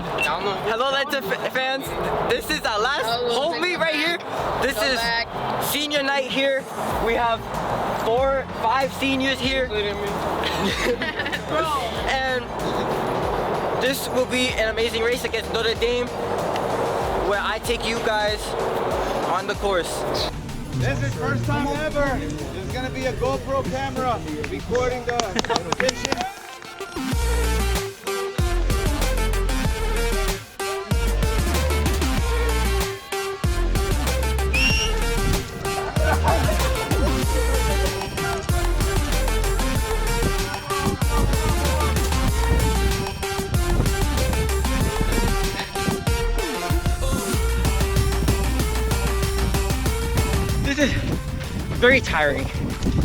Hello, Atlanta fans. This is our last home meet right here. This is senior night here. We have 4, 5 seniors here. And this will be an amazing race against Notre Dame, where I take you guys on the course. This is first time ever. There's gonna be a GoPro camera recording the competition. This is very tiring,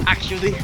actually.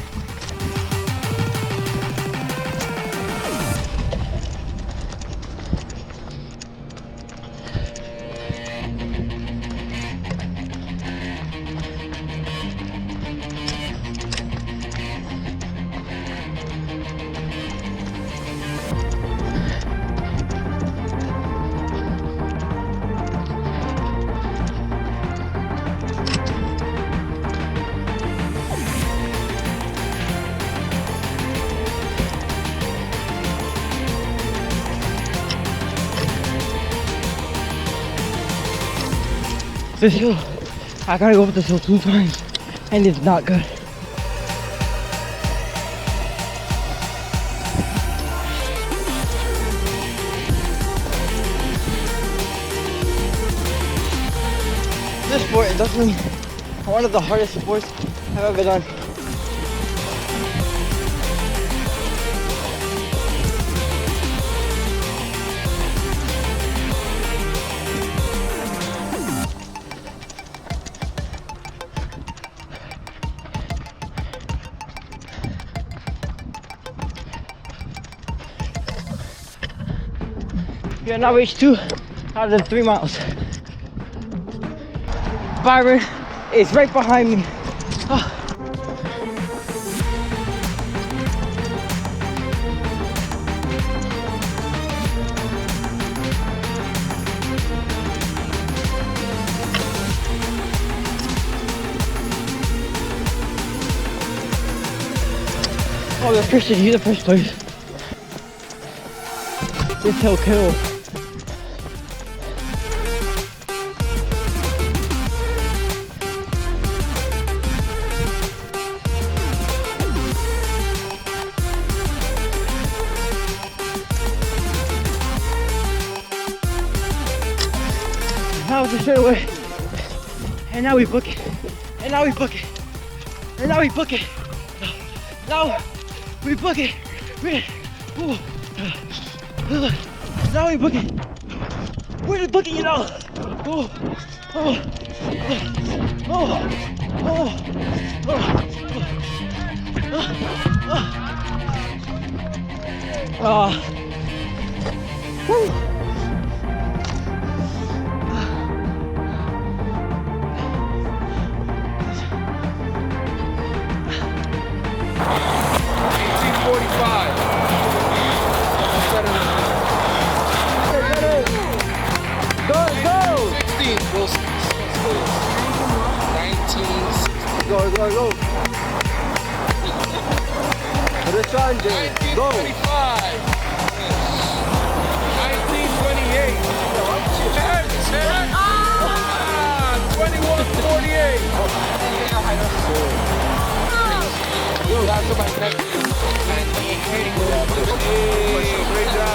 This hill, I gotta go up this hill 2 times, and it's not good. This sport is definitely one of the hardest sports I've ever done. We are now reached 2 out of the 3 miles. Byron is right behind me. Oh. Oh, the Christian, he's the first place. This hill kills. Now it's a straightaway, and now we book it, and now we book it, and now we book it. Now we book it. Now we book it. We're just booking it out. Go. Resande, go. 1928. 2148. Great job.